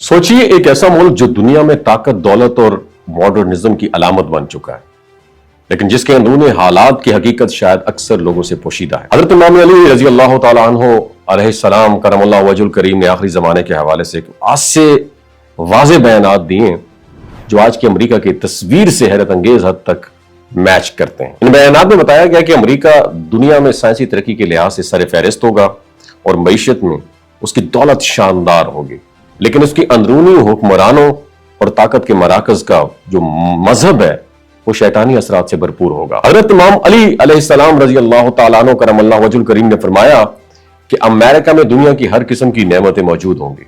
सोचिए एक ऐसा मुल्क जो दुनिया में ताकत, दौलत और मॉडर्निज्म की अलामत बन चुका है, लेकिन जिसके अंदरूनी हालात की हकीकत शायद अक्सर लोगों से पोशीदा है। हजरत इमाम अली रजी अल्लाह तआला अन्हु अलैहिस्सलाम करमल्लाहु वजहुल करीम ने आखिरी जमाने के हवाले से आज से वाज़ेह बयानात दिए जो आज की अमेरिका की तस्वीर से हैरत अंगेज हद तक मैच करते हैं। इन बयानात में बताया गया कि अमेरिका दुनिया में साइंसी तरक्की के लिहाज से सर फहरिस्त होगा और मईशत में उसकी दौलत शानदार होगी, लेकिन उसकी अंदरूनी हुक्मरानों और ताकत के मराकज का जो मजहब है वो शैतानी असरात से भरपूर होगा। हजरत इमाम अली अलैहिस्सलाम रजी अल्लाह तआला अन्हु करमल्लाहु वजहुल करीम ने फरमाया कि अमेरिका में दुनिया की हर किस्म की नेमतें मौजूद होंगी,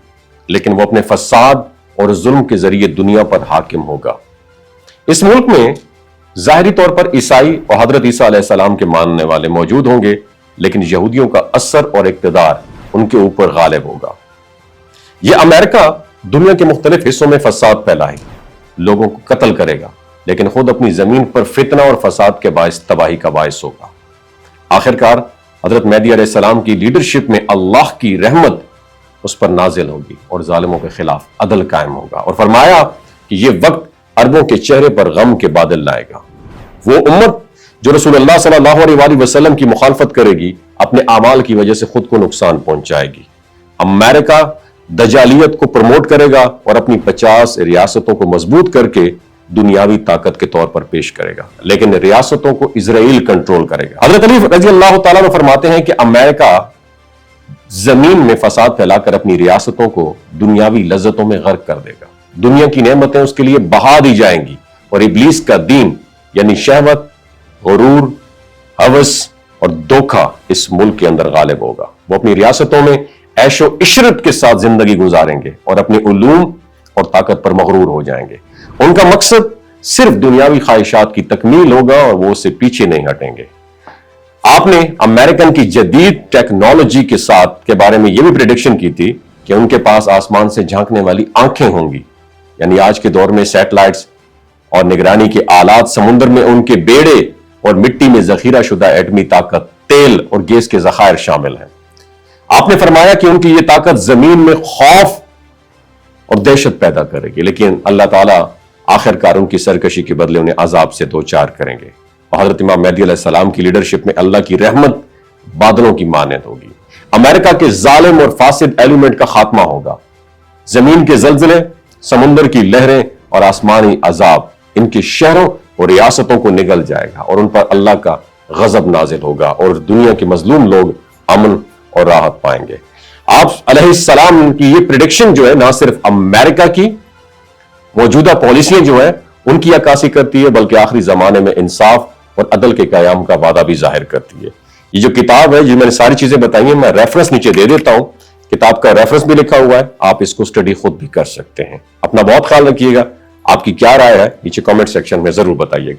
लेकिन वो अपने फसाद और जुल्म के जरिए दुनिया पर हाकिम होगा। इस मुल्क में जाहिरी तौर पर ईसाई और हजरत ईसा अलैहिस्सलाम के मानने वाले मौजूद होंगे, लेकिन यहूदियों का असर और इक्तदार उनके ऊपर गालिब होगा। यह अमेरिका दुनिया के मुख्तलिफ हिस्सों में फसाद फैलाएगा, लोगों को कत्ल करेगा, लेकिन खुद अपनी जमीन पर फितना और फसाद के बायस तबाही का बायस होगा। आखिरकार हजरत मेहदी अलैहिस्सलाम की लीडरशिप में अल्लाह की रहमत उस पर नाजिल होगी और जालिमों के खिलाफ अदल कायम होगा, और फरमाया कि यह वक्त अरबों के चेहरे पर गम के बादल लाएगा। वो उम्मत जो रसूलुल्लाह सल्लल्लाहु अलैहि वसल्लम की मुखालफत करेगी अपने आमाल की वजह से खुद को नुकसान पहुंचाएगी। अमेरिका दजालियत को प्रमोट करेगा और अपनी 50 रियासतों को मजबूत करके दुनियावी ताकत के तौर पर पेश करेगा, लेकिन रियासतों को इजराइल कंट्रोल करेगा। हजरत अली रजी अल्लाह तआला अन्हु फरमाते हैं कि अमेरिका जमीन में फसाद फैलाकर अपनी रियासतों को दुनियावी लज्जतों में गर्क कर देगा। दुनिया की नेमतें उसके लिए बहा दी जाएंगी और इब्लीस का दीन यानी शहवत, गुरूर, हवस और धोखा इस मुल्क के अंदर गालिब होगा। वो अपनी रियासतों में ऐशो इशरत के साथ जिंदगी गुजारेंगे और अपने उलूम और ताकत पर मगरूर हो जाएंगे। उनका मकसद सिर्फ दुनियावी ख्वाहिशात की तकमील होगा और वो उससे पीछे नहीं हटेंगे। आपने अमेरिकन की जदीद टेक्नोलॉजी के साथ के बारे में यह भी प्रेडिक्शन की थी कि उनके पास आसमान से झांकने वाली आंखें होंगी, यानी आज के दौर में सैटेलाइट्स और निगरानी के आलात, समुद्र में उनके बेड़े और मिट्टी में जखीरा शुदा एटमी ताकत, तेल और गैस के जखायर शामिल हैं। आपने फरमाया कि उनकी ये ताकत जमीन में खौफ और दहशत पैदा करेगी, लेकिन अल्लाह ताला आखिरकार उनकी सरकशी के बदले उन्हें अजाब से दो चार करेंगे। और हजरत इमाम मेहदी अलैहिस्सलाम की लीडरशिप में अल्लाह की रहमत बादलों की मानद होगी। अमेरिका के जालिम और फासिद एलिमेंट का खात्मा होगा। जमीन के जल्जले, समुद्र की लहरें और आसमानी अजाब इनके शहरों और रियासतों को निगल जाएगा और उन पर अल्लाह का गजब नाजिल होगा और दुनिया के मजलूम लोग अमन और राहत पाएंगे। आप अलैहिस्सलाम की ये प्रेडिक्शन जो है ना सिर्फ अमेरिका की मौजूदा पॉलिसियां जो है उनकी अक्कासी करती है, बल्कि आखिरी जमाने में इंसाफ और अदल के कयाम का वादा भी जाहिर करती है। ये जो किताब है, जो मैंने सारी चीजें बताई हैं, मैं रेफरेंस नीचे दे देता हूं, किताब का रेफरेंस भी लिखा हुआ है, आप इसको स्टडी खुद भी कर सकते हैं। अपना बहुत ख्याल रखिएगा। आपकी क्या राय है नीचे कमेंट सेक्शन में जरूर बताइएगा।